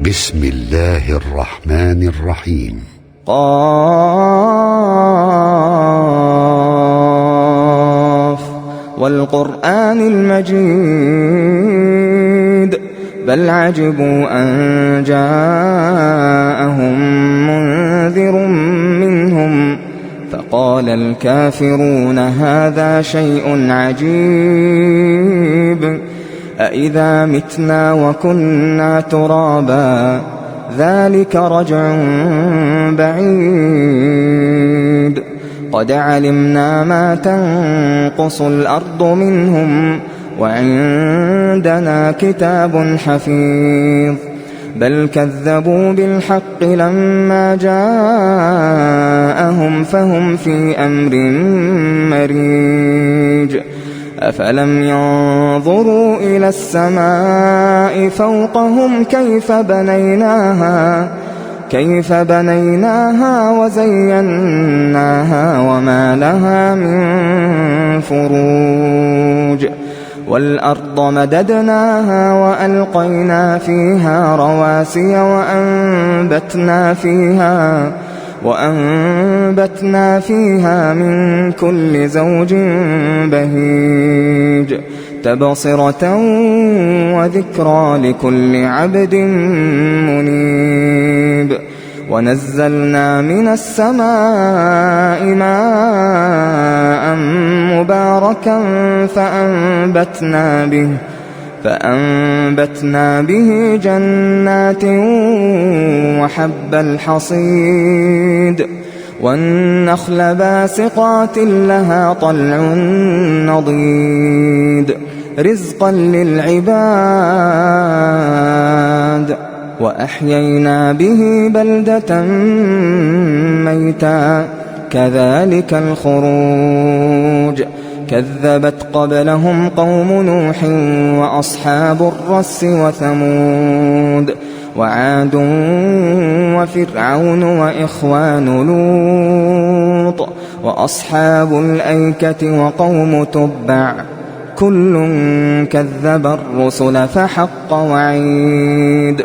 بسم الله الرحمن الرحيم. قاف والقرآن المجيد بل عجبوا أن جاءهم منذر منهم فقال الكافرون هذا شيء عجيب أإذا متنا وكنا ترابا ذلك رجع بعيد قد علمنا ما تنقص الأرض منهم وعندنا كتاب حفيظ بل كذبوا بالحق لما جاءهم فهم في أمر مريج أفلم ينظروا إلى السماء فوقهم كيف بنيناها وزيناها وما لها من فروج والأرض مددناها وألقينا فيها رواسي وأنبتنا فيها من كل زوج بهيج تبصرة وذكرى لكل عبد منيب ونزلنا من السماء ماء مباركا فأنبتنا به جنات وحب الحصيد والنخل باسقات لها طلع نضيد رزقا للعباد وأحيينا به بلدة ميتا كذلك الخروج كذبت قبلهم قوم نوح وأصحاب الرس وثمود وعاد وفرعون وإخوان لوط وأصحاب الأيكة وقوم تبع كل كذب الرسل فحق وعيد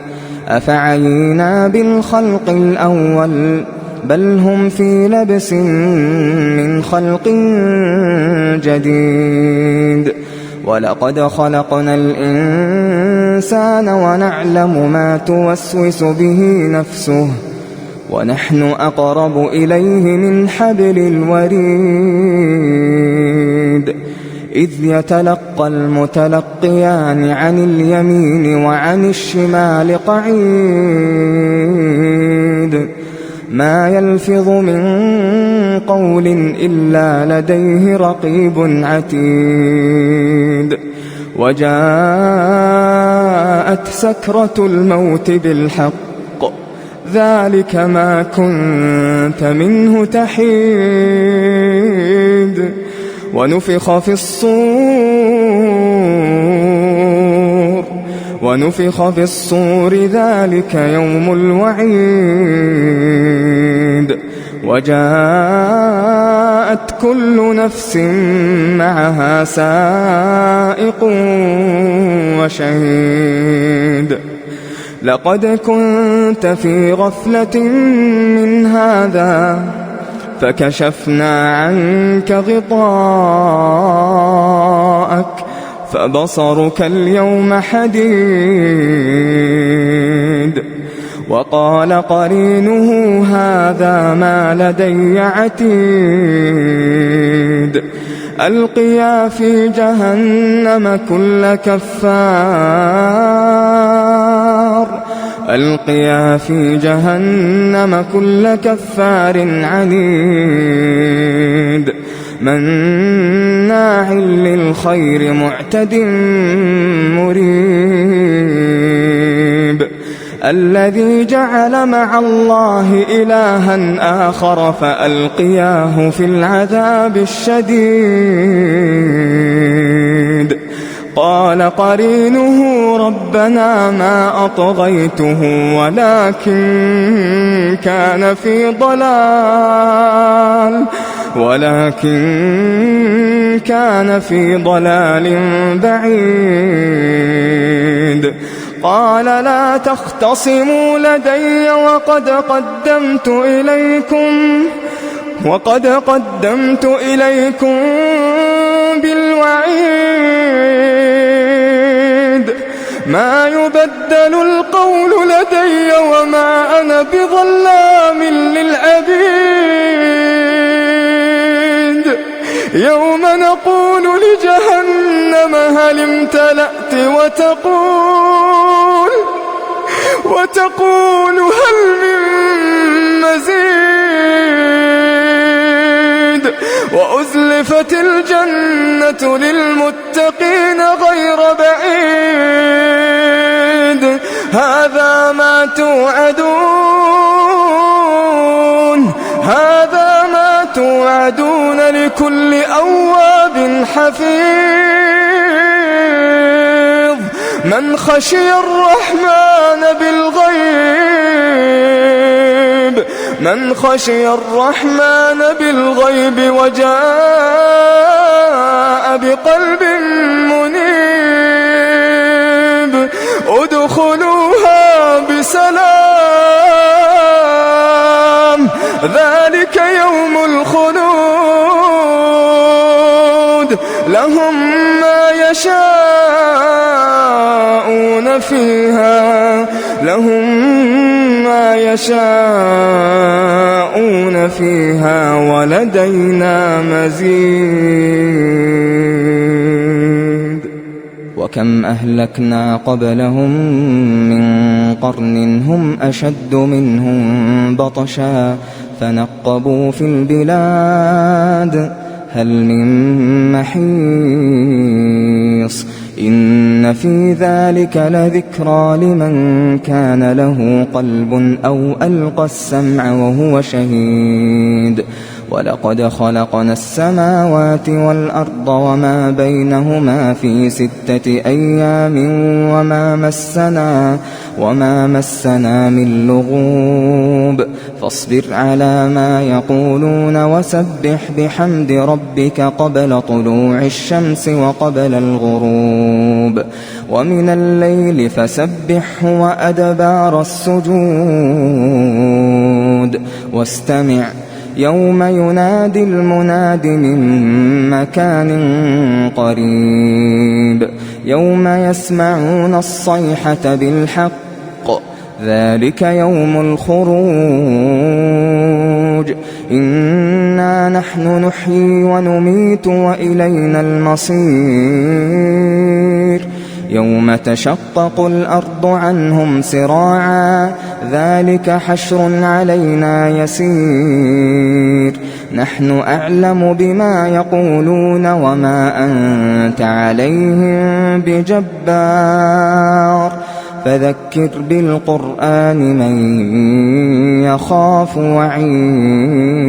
أفعينا بالخلق الأول بل هم في لبس من خلق جديد ولقد خلقنا الإنسان ونعلم ما توسوس به نفسه ونحن أقرب إليه من حبل الوريد إذ يتلقى المتلقيان عن اليمين وعن الشمال قعيد ما يلفظ من قول إلا لديه رقيب عتيد وجاءت سكرة الموت بالحق ذلك ما كنت منه تحيد ونفخ في الصور ذلك يوم الوعيد وجاءت كل نفس معها سائق وشهيد لقد كنت في غفلة من هذا فكشفنا عنك غطاءك فبصرك اليوم حديد وقال قرينه هذا ما لدي عتيد ألقيا في جهنم كل كفار عنيد مناع للخير معتد مريب الذي جعل مع الله إلها آخر فألقياه في العذاب الشديد قال قرينه ربنا ما أطغيته ولكن كان في ضلال بعيد قال لا تختصموا لدي وقد قدمت إليكم بالوعيد ما يبدل القول لدي وما أنا بظلام للعبيد يوم نقول لجهنم هل امتلأت وتقول هل من مزيد وأزلفت الجنة للمتقين غير بعيد هذا ما توعدون لكل أواب حفيظ من خشي الرحمن بالغيب وجاء بقلب منيب ادخلوها بسلام ذلك يوم الخلود لهم ما يشاءون فيها ولدينا مزيد وكم أهلكنا قبلهم من قرن هم أشد منهم بطشا فنقبوا في البلاد هل من محيص إن في ذلك لذكرى لمن كان له قلب أو ألقى السمع وهو شهيد ولقد خلقنا السماوات والأرض وما بينهما في 6 أيام وما مسنا من لغوب فاصبر على ما يقولون وسبح بحمد ربك قبل طلوع الشمس وقبل الغروب ومن الليل فسبحه وأدبار السجود واستمع يوم ينادي المناد من مكان قريب يوم يسمعون الصيحة بالحق ذلك يوم الخروج إنا نحن نحيي ونميت وإلينا المصير يوم تشقق الأرض عنهم سراعا ذلك حشر علينا يسير نحن أعلم بما يقولون وما أنت عليهم بجبار فذكر بالقرآن من يخاف وعيد